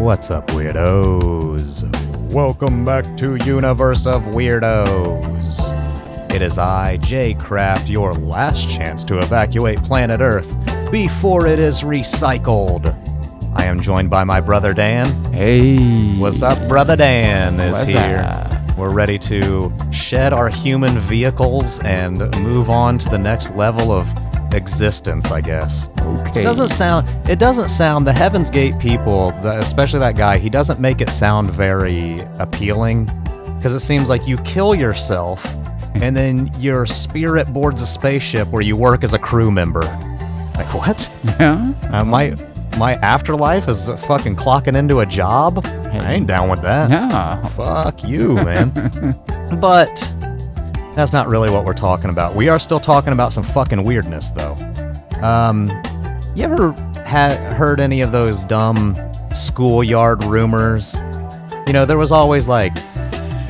What's up, weirdos? Welcome back to Universe of Weirdos. It is I, Jay Craft, your last chance to evacuate planet Earth before it is recycled. I am joined by my brother Dan. Hey. What's up, brother Dan is What's here. up? We're ready to shed our human vehicles and move on to the next level of existence, I guess. Okay. It doesn't sound, the Heaven's Gate people, especially that guy, he doesn't make it sound very appealing, because it seems like you kill yourself, and then your spirit boards a spaceship where you work as a crew member. Like, what? Yeah. My afterlife is fucking clocking into a job? I ain't down with that. Yeah. Fuck you, man. But that's not really what we're talking about. We are still talking about some fucking weirdness, though. You ever heard any of those dumb schoolyard rumors? You know, there was always, like,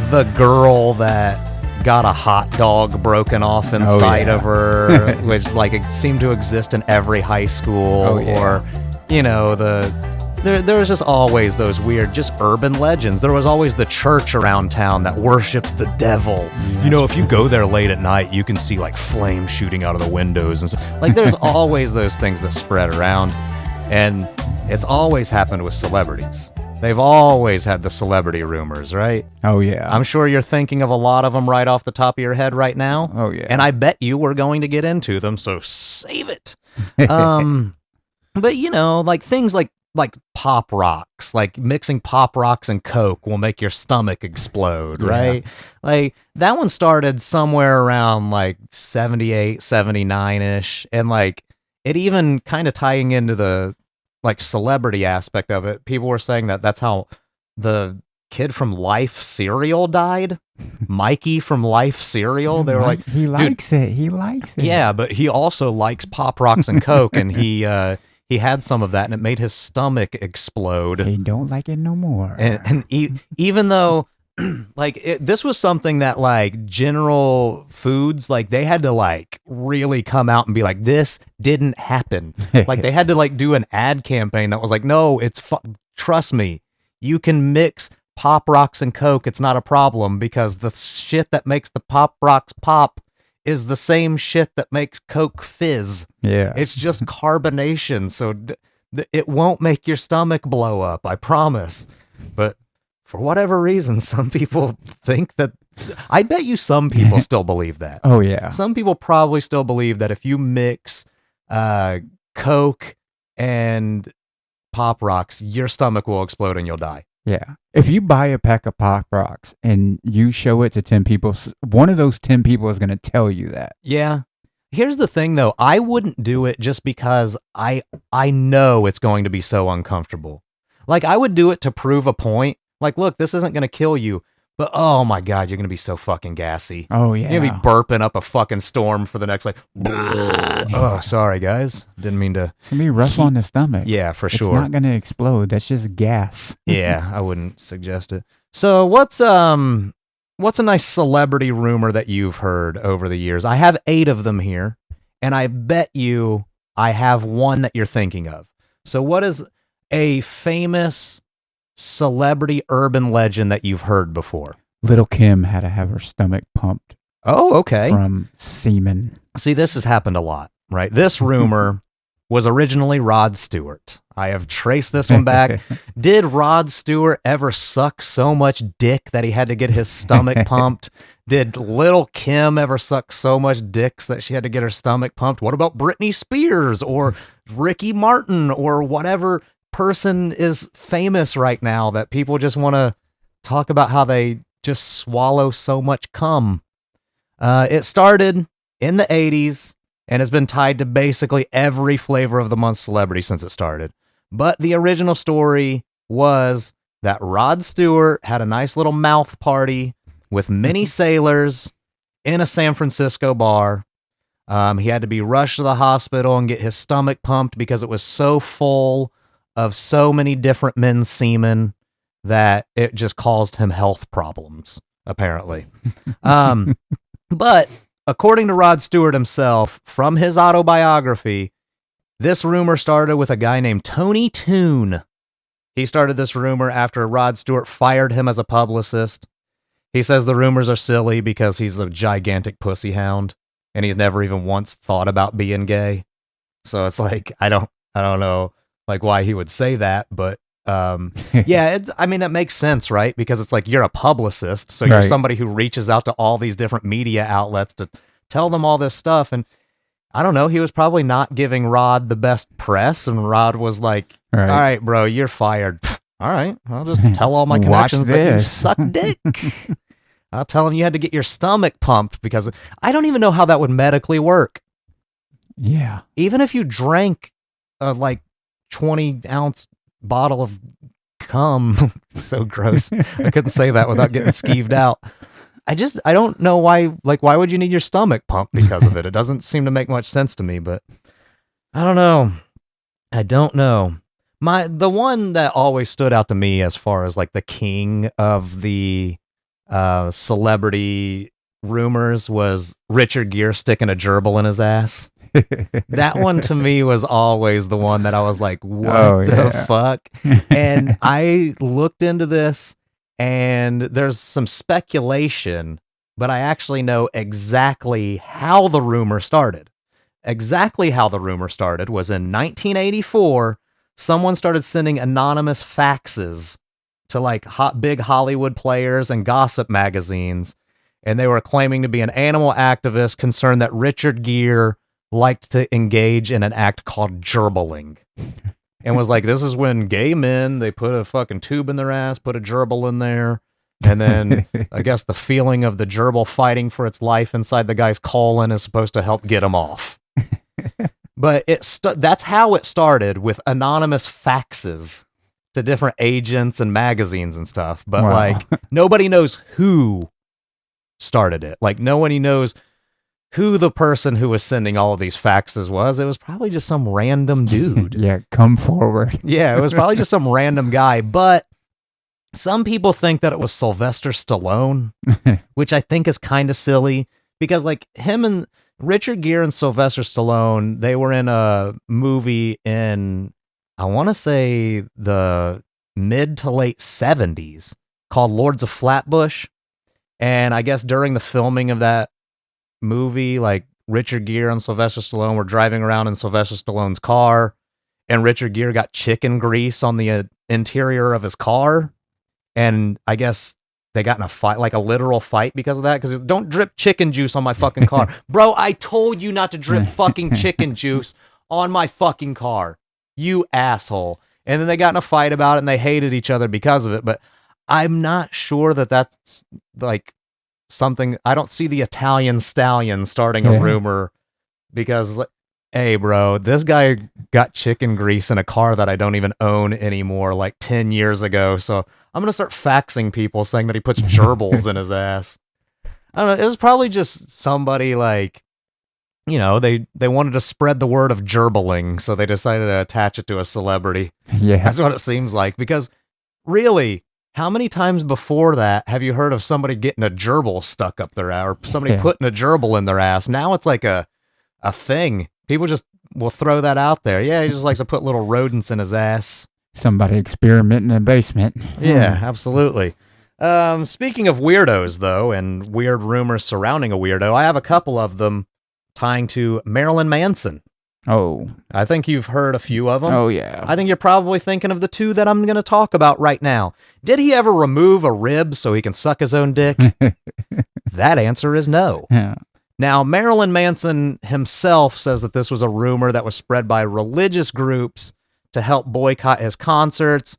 the girl that got a hot dog broken off inside of her, which, like, it seemed to exist in every high school. Or, you know, there was just always those weird, just urban legends. There was always the church around town that worshipped the devil. You know, if you go there late at night, you can see, like, flames shooting out of the windows and stuff. Like, there's always those things that spread around, and it's always happened with celebrities. They've always had the celebrity rumors, right? Oh, yeah. I'm sure you're thinking of a lot of them right off the top of your head right now. Oh, yeah. And I bet you we're going to get into them, so save it. But, you know, like things like pop rocks, like mixing pop rocks and Coke will make your stomach explode, right? Like that one started somewhere around like 78, 79-ish. And like it even kind of tying into the like celebrity aspect of it. People were saying that that's how the kid from Life cereal died. Mikey from Life cereal. They were like, he likes it. He likes it. Yeah, but he also likes pop rocks and Coke, and he had some of that, and it made his stomach explode. He don't like it no more. And even though, like, this was something that, like, General Foods, like, they had to, like, really come out and be like, this didn't happen. Like, they had to, like, do an ad campaign that was like, no, trust me, you can mix Pop Rocks and Coke. It's not a problem, because the shit that makes the Pop Rocks pop is the same shit that makes Coke fizz. Yeah. It's just carbonation, so it won't make your stomach blow up, I promise. But for whatever reason, some people think that... I bet you some people still believe that. Oh, yeah. Some people probably still believe that if you mix Coke and Pop Rocks, your stomach will explode and you'll die. Yeah. If you buy a pack of Pop Rocks and you show it to 10 people, one of those 10 people is going to tell you that. Yeah. Here's the thing, though. I wouldn't do it just because I know it's going to be so uncomfortable. Like, I would do it to prove a point. Like, look, this isn't going to kill you, but oh my God, you're going to be so fucking gassy. Oh, yeah. You're going to be burping up a fucking storm for the next, like, oh, sorry, guys. Didn't mean to. It's going to be rough on the stomach. Yeah, for sure. It's not going to explode. That's just gas. Yeah, I wouldn't suggest it. So what's a nice celebrity rumor that you've heard over the years? I have 8 of them here, and I bet you I have one that you're thinking of. So what is a famous celebrity urban legend that you've heard before? Little Kim had to have her stomach pumped. Oh, okay. From semen. See, this has happened a lot, right? This rumor was originally Rod Stewart. I have traced this one back. Did Rod Stewart ever suck so much dick that he had to get his stomach pumped? Did Little Kim ever suck so much dicks that she had to get her stomach pumped? What about Britney Spears or Ricky Martin or whatever person is famous right now that people just want to talk about how they just swallow so much cum? It started in the 80s and has been tied to basically every flavor of the month celebrity since it started. But the original story was that Rod Stewart had a nice little mouth party with many sailors in a San Francisco bar. He had to be rushed to the hospital and get his stomach pumped because it was so full of so many different men's semen that it just caused him health problems, apparently. But according to Rod Stewart himself, from his autobiography, this rumor started with a guy named Tony Toon. He started this rumor after Rod Stewart fired him as a publicist. He says the rumors are silly because he's a gigantic pussy hound and he's never even once thought about being gay. So it's like, I don't know like why he would say that, but yeah, I mean, that makes sense, right? Because it's like you're a publicist, so you're somebody who reaches out to all these different media outlets to tell them all this stuff. And I don't know, he was probably not giving Rod the best press, and Rod was like, all right, bro, you're fired. All right, I'll just tell all my connections that you suck dick. I'll tell him you had to get your stomach pumped because I don't even know how that would medically work. Yeah. Even if you drank a like 20-ounce bottle of cum, so gross. I couldn't say that without getting skeeved out. I don't know why, like, why would you need your stomach pumped because of it? It doesn't seem to make much sense to me, but I don't know. The one that always stood out to me as far as like the king of the celebrity rumors was Richard Gere sticking a gerbil in his ass. That one to me was always the one that I was like, what the fuck? And I looked into this and there's some speculation, but I actually know exactly how the rumor started. Exactly how the rumor started was in 1984, someone started sending anonymous faxes to like big Hollywood players and gossip magazines, and they were claiming to be an animal activist concerned that Richard Gere liked to engage in an act called gerbiling. And was like, this is when gay men, they put a fucking tube in their ass, put a gerbil in there, and then I guess the feeling of the gerbil fighting for its life inside the guy's colon is supposed to help get him off. But that's how it started, with anonymous faxes to different agents and magazines and stuff. But like, nobody knows who started it. Like, nobody knows who the person who was sending all of these faxes was. It was probably just some random dude. Yeah, come forward. Yeah, it was probably just some random guy. But some people think that it was Sylvester Stallone, which I think is kind of silly because like him and Richard Gere and Sylvester Stallone, they were in a movie in, I want to say, the mid to late 70s called Lords of Flatbush. And I guess during the filming of that movie, like Richard Gere and Sylvester Stallone were driving around in Sylvester Stallone's car, and Richard Gere got chicken grease on the interior of his car, and I guess they got in a fight, like a literal fight because of that, because don't drip chicken juice on my fucking car. Bro, I told you not to drip fucking chicken juice on my fucking car, you asshole. And then they got in a fight about it, and they hated each other because of it, but I'm not sure that that's like something. I don't see the Italian stallion starting a rumor because, hey, bro, this guy got chicken grease in a car that I don't even own anymore, like 10 years ago. So I'm going to start faxing people saying that he puts gerbils in his ass. I don't know. It was probably just somebody like, you know, they wanted to spread the word of gerbiling, so they decided to attach it to a celebrity. Yeah. That's what it seems like, because really, how many times before that have you heard of somebody getting a gerbil stuck up their ass, or somebody putting a gerbil in their ass? Now it's like a thing. People just will throw that out there. Yeah, he just likes to put little rodents in his ass. Somebody experimenting in a basement. Yeah, absolutely. Speaking of weirdos, though, and weird rumors surrounding a weirdo, I have a couple of them tying to Marilyn Manson. Oh. I think you've heard a few of them. Oh, yeah. I think you're probably thinking of the two that I'm going to talk about right now. Did he ever remove a rib so he can suck his own dick? That answer is no. Yeah. Now, Marilyn Manson himself says that this was a rumor that was spread by religious groups to help boycott his concerts,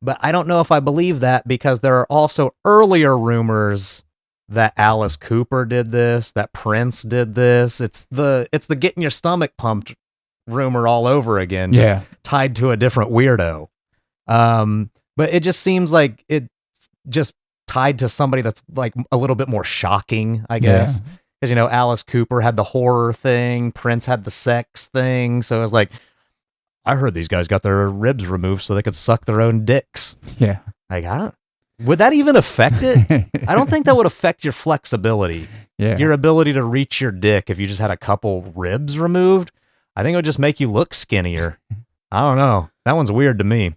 but I don't know if I believe that, because there are also earlier rumors that Alice Cooper did this, that Prince did this. It's the getting your stomach pumped rumor all over again, just tied to a different weirdo. But it just seems like it's just tied to somebody that's like a little bit more shocking, I guess. Because, you know, Alice Cooper had the horror thing, Prince had the sex thing, so it was like, I heard these guys got their ribs removed so they could suck their own dicks. Yeah. Like, would that even affect it? I don't think that would affect your flexibility. Yeah. Your ability to reach your dick if you just had a couple ribs removed. I think it would just make you look skinnier. I don't know. That one's weird to me.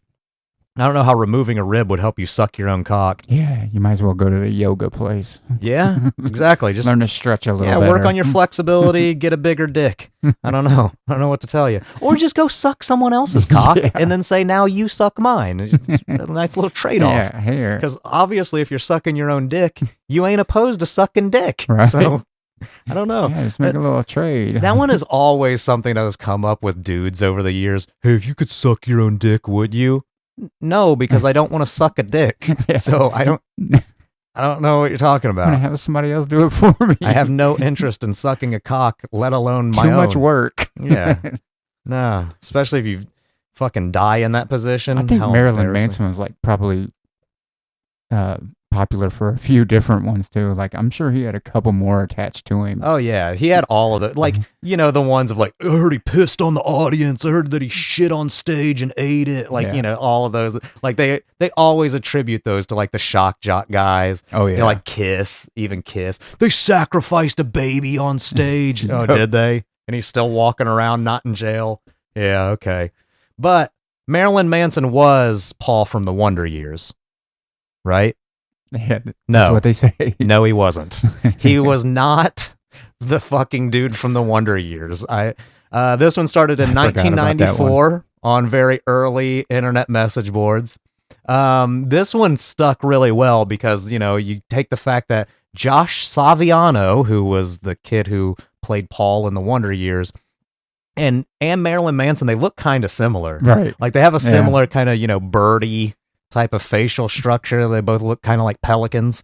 I don't know how removing a rib would help you suck your own cock. Yeah, you might as well go to the yoga place. Yeah, exactly. Just learn to stretch a little yeah, better. work on your flexibility, get a bigger dick. I don't know. I don't know what to tell you. Or just go suck someone else's cock Yeah. and then say, now you suck mine. It's a nice little trade-off. Yeah, here. Because obviously if you're sucking your own dick, you ain't opposed to sucking dick. Right. So, I don't know. Yeah, just make a little trade. That one is always something that has come up with dudes over the years. Hey, if you could suck your own dick, would you? No, because I don't want to suck a dick. Yeah. So I don't know what you're talking I'm gonna about. have somebody else do it for me. I have no interest in sucking a cock, let alone my too own. much work. Yeah. No, especially if you fucking die in that position. I think How Marilyn embarrassing. Manson was like probably popular for a few different ones too. Like I'm sure he had a couple more attached to him. Oh yeah, he had all of it. Like, you know, the ones of like, I heard he pissed on the audience. I heard that he shit on stage and ate it. Like, Yeah. you know, all of those. Like they always attribute those to like the shock jock guys. Oh You yeah, know, like Kiss, even Kiss. They sacrificed a baby on stage. Oh, Yep. did they? And he's still walking around, not in jail. Yeah, okay. But Marilyn Manson was Paul from the Wonder Years, right? yeah, that's No. what they say. No, he wasn't. He was not the fucking dude from the Wonder Years. This one started in I forgot about that 1994 on very early internet message boards. This one stuck really well because, you know, you take the fact that Josh Saviano, who was the kid who played Paul in the Wonder Years, and Marilyn Manson, they look kind of similar. Right. Like they have a Yeah. similar kind of, you know, birdie type of facial structure. They both look kind of like pelicans.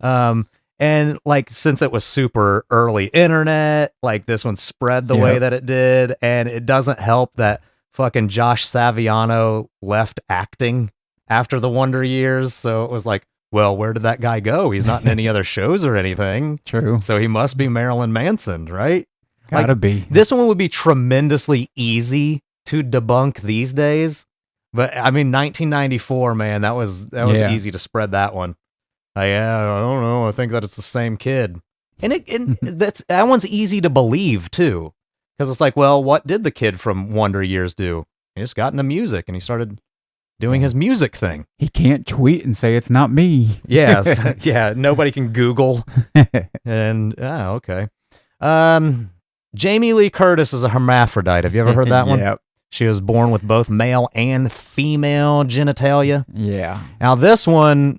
And like since it was super early internet, like this one spread the way Yep. that it did, and it doesn't help that fucking Josh Saviano left acting after the Wonder Years. So it was like, well, where did that guy go? He's not in any other shows or anything. True. So he must be Marilyn Manson, right? Like, Gotta be. This one would be tremendously easy to debunk these days. But I mean, 1994, man, that was Yeah. easy to spread that one. Yeah, I don't know. I think that it's the same kid, and that one's easy to believe too, because it's like, well, what did the kid from Wonder Years do? He just got into music and he started doing his music thing. He can't tweet and say it's not me. Yes, yeah. Nobody can Google, and okay. Jamie Lee Curtis is a hermaphrodite. Have you ever heard that one? Yep. She was born with both male and female genitalia. Yeah. Now, this one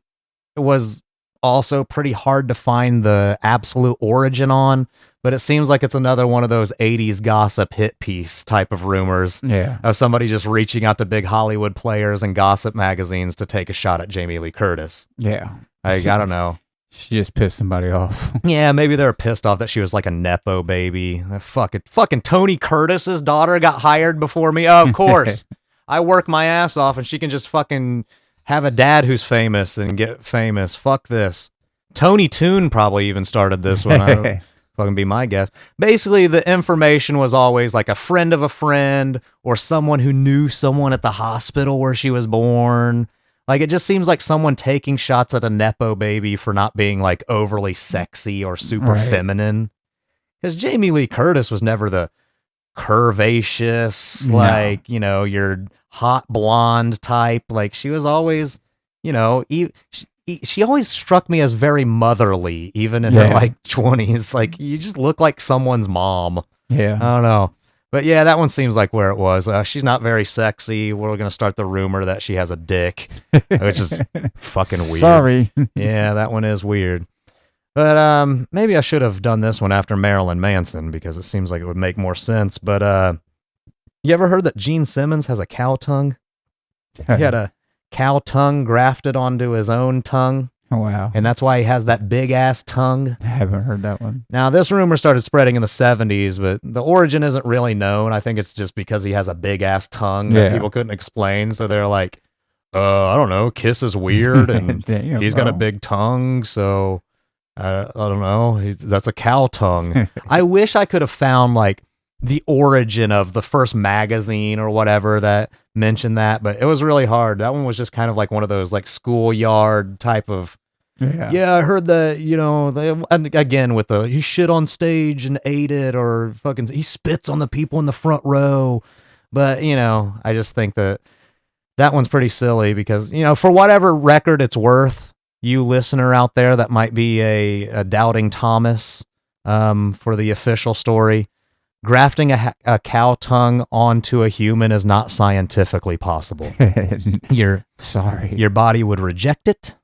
was also pretty hard to find the absolute origin on, but it seems like it's another one of those 80s gossip hit piece type of rumors Yeah. of somebody just reaching out to big Hollywood players and gossip magazines to take a shot at Jamie Lee Curtis. Yeah. I don't know. She just pissed somebody off. Yeah, maybe they were pissed off that she was like a Nepo baby. Fucking Tony Curtis's daughter got hired before me. Oh, of course. I work my ass off and she can just fucking have a dad who's famous and get famous. Fuck this. Tony Toon probably even started this one. I don't fucking be my guess. Basically, the information was always like a friend of a friend or someone who knew someone at the hospital where she was born. Like, it just seems like someone taking shots at a Nepo baby for not being like overly sexy or super Right. feminine. Because Jamie Lee Curtis was never the curvaceous, No. like, you know, your hot blonde type. Like, she was always, you know, she always struck me as very motherly, even in her Yeah. like 20s. Like, you just look like someone's mom. I Yeah. don't know. But yeah, that one seems like where it was. She's not very sexy. We're going to start the rumor that she has a dick, which is fucking weird. Sorry. Yeah, that one is weird. But maybe I should have done this one after Marilyn Manson because it seems like it would make more sense. But you ever heard that Gene Simmons has a cow tongue? He had a cow tongue grafted onto his own tongue, Oh, wow. and that's why he has that big ass tongue. I haven't heard that one. Now, this rumor started spreading in the 70s, but the origin isn't really known. I think it's just because he has a big ass tongue that Yeah. people couldn't explain. So they're like, I don't know, Kiss is weird and Damn, he's got a bro. big tongue. So I don't know. That's a cow tongue. I wish I could have found like the origin of the first magazine or whatever that mentioned that, but it was really hard. That one was just kind of like one of those like schoolyard type of, Yeah. I heard that, you know, and again with the he shit on stage and ate it, or fucking he spits on the people in the front row. But, you know, I just think that That one's pretty silly because, for whatever record it's worth, you listener out there that might be a doubting Thomas for the official story, grafting a cow tongue onto a human is not scientifically possible. Your body would reject it,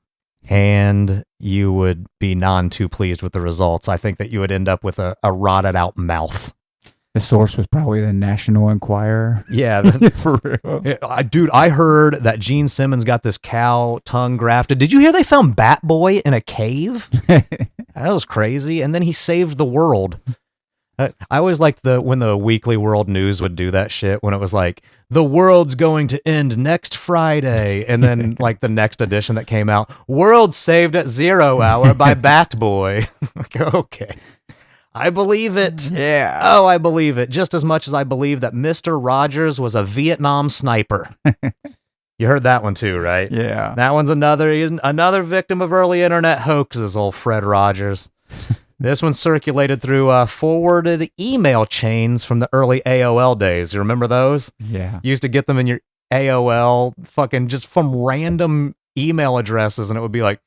and you would be none too pleased with the results. I think that you would end up with a rotted out mouth. The source was probably the National Enquirer. Yeah. For real. Dude, I heard that Gene Simmons got this cow tongue grafted. Did you hear they found Bat Boy in a cave? That was crazy. And then he saved the world. I always liked when the Weekly World News would do that shit, when it was like, the world's going to end next Friday. And then like the next edition that came out, world saved at 0 hour by Bat Boy. Like, okay. I believe it. Yeah. Oh, I believe it. Just as much as I believe that Mr. Rogers was a Vietnam sniper. You heard that one too, right? Yeah. That one's another victim of early internet hoaxes, old Fred Rogers. This one circulated through forwarded email chains from the early AOL days. You remember those? Yeah. You used to get them in your AOL fucking just from random email addresses, and it would be like,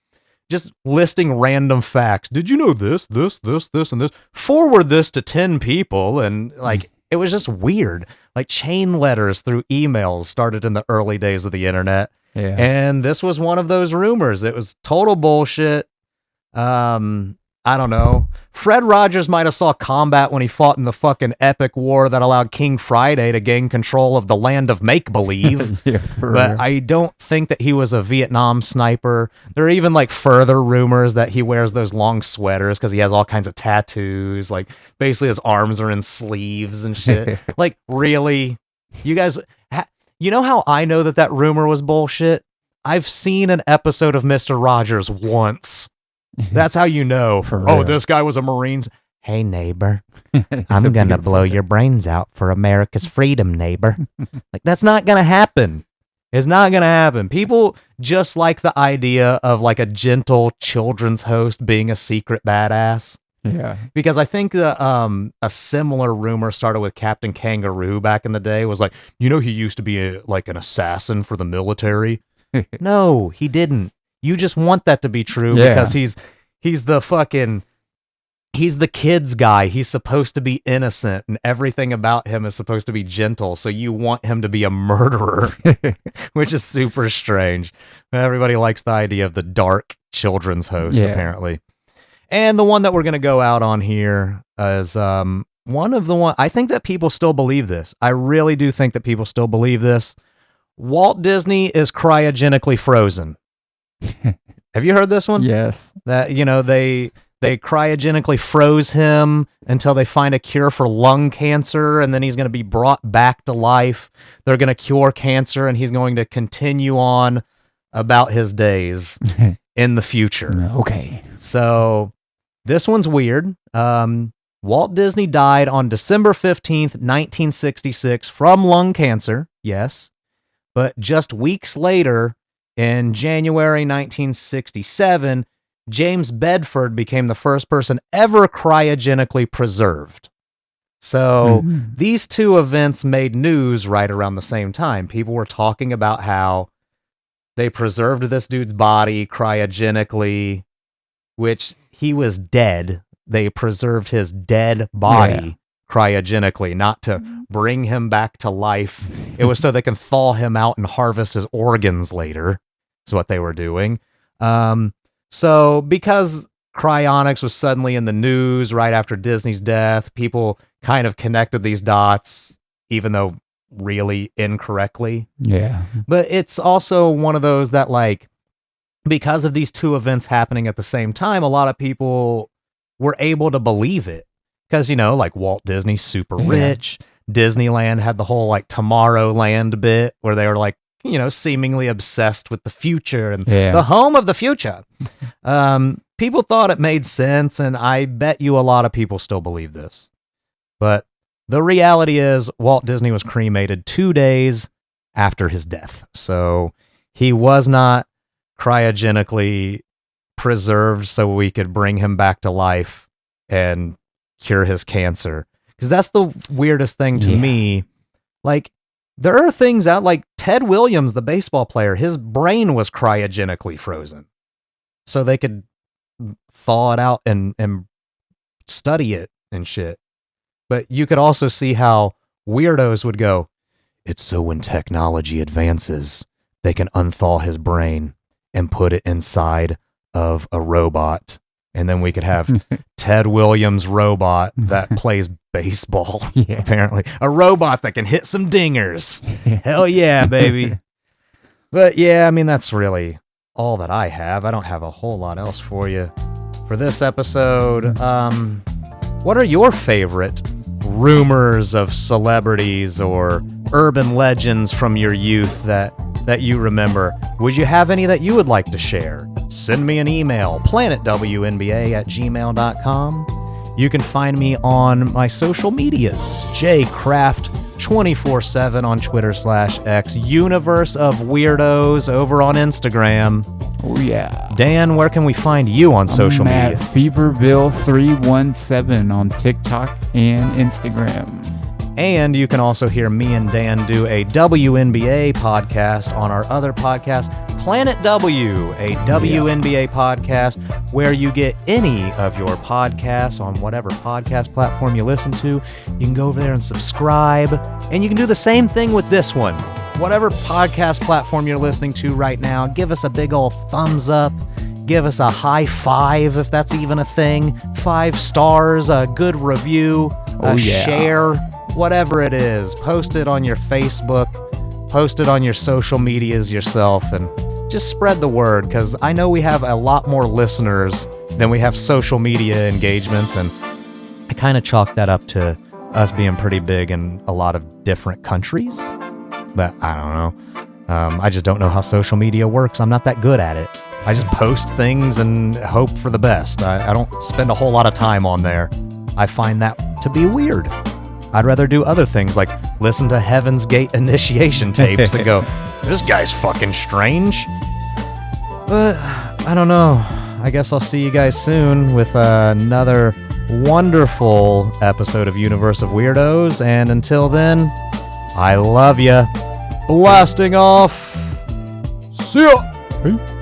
just listing random facts. Did you know this, and this? Forward this to 10 people. And like, it was just weird. Like chain letters through emails started in the early days of the internet. Yeah. And this was one of those rumors. It was total bullshit. I don't know. Fred Rogers might have saw combat when he fought in the fucking epic war that allowed King Friday to gain control of the land of make-believe. Yeah, but I don't think that he was a Vietnam sniper. There are even like further rumors that he wears those long sweaters because he has all kinds of tattoos. Like basically his arms are in sleeves and shit. Like really? You guys, you know how I know that rumor was bullshit? I've seen an episode of Mr. Rogers once. That's how you know. This guy was a Marine. Hey, neighbor, I'm going to blow your brains out for America's freedom, neighbor. Like, that's not going to happen. It's not going to happen. People just like the idea of like a gentle children's host being a secret badass. Yeah. Because I think a similar rumor started with Captain Kangaroo back in the day. Was like, he used to be like an assassin for the military. No, he didn't. You just want that to be true because he's the kid's guy. He's supposed to be innocent and everything about him is supposed to be gentle. So you want him to be a murderer, which is super strange. Everybody likes the idea of the dark children's host, apparently. And the one that we're going to go out on here is I think that people still believe this. I really do think that people still believe this. Walt Disney is cryogenically frozen. Have you heard this one? Yes. That, they cryogenically froze him until they find a cure for lung cancer, and then he's going to be brought back to life. They're going to cure cancer, and he's going to continue on about his days in the future. Okay. So this one's weird. Walt Disney died on December 15th, 1966 from lung cancer. Yes. But just weeks later, in January 1967, James Bedford became the first person ever cryogenically preserved. So these two events made news right around the same time. People were talking about how they preserved this dude's body cryogenically, which he was dead. They preserved his dead body cryogenically, not to bring him back to life. It was so they can thaw him out and harvest his organs later. Is what they were doing. So because cryonics was suddenly in the news right after Disney's death, people kind of connected these dots, even though really incorrectly. Yeah. But it's also one of those that, like, because of these two events happening at the same time, a lot of people were able to believe it. Because, like Walt Disney's super rich. Disneyland had the whole like Tomorrowland bit where they were like, seemingly obsessed with the future and the home of the future. People thought it made sense, and I bet you a lot of people still believe this. But the reality is Walt Disney was cremated 2 days after his death. So he was not cryogenically preserved so we could bring him back to life and cure his cancer. Because that's the weirdest thing to me. Like, There are things out like Ted Williams, the baseball player, his brain was cryogenically frozen. So they could thaw it out and study it and shit. But you could also see how weirdos would go, it's so when technology advances, they can unthaw his brain and put it inside of a robot. And then we could have Ted Williams robot that plays baseball, apparently. A robot that can hit some dingers. Hell yeah, baby. But yeah, I mean, that's really all that I have. I don't have a whole lot else for you for this episode. What are your favorite rumors of celebrities or urban legends from your youth that you remember? Would you have any that you would like to share? Send me an email, planetwnba@gmail.com. You can find me on my social medias, jcraft247 on Twitter/X, Universe of Weirdos over on Instagram. Oh, yeah. Dan, where can we find you on social media? Feverville317 on TikTok and Instagram. And you can also hear me and Dan do a WNBA podcast on our other podcast, Planet W, a WNBA podcast where you get any of your podcasts on whatever podcast platform you listen to. You can go over there and subscribe, and you can do the same thing with this one. Whatever podcast platform you're listening to right now, give us a big old thumbs up. Give us a high five, if that's even a thing. 5 stars, a good review, share, whatever it is. Post it on your Facebook, post it on your social medias yourself, and just spread the word, because I know we have a lot more listeners than we have social media engagements, and I kind of chalk that up to us being pretty big in a lot of different countries. But I don't know. I just don't know how social media works. I'm not that good at it. I just post things and hope for the best. I don't spend a whole lot of time on there. I find that to be weird. I'd rather do other things like listen to Heaven's Gate initiation tapes and go, this guy's fucking strange. But I don't know. I guess I'll see you guys soon with another wonderful episode of Universe of Weirdos. And until then, I love ya. Blasting off. See ya. Peace.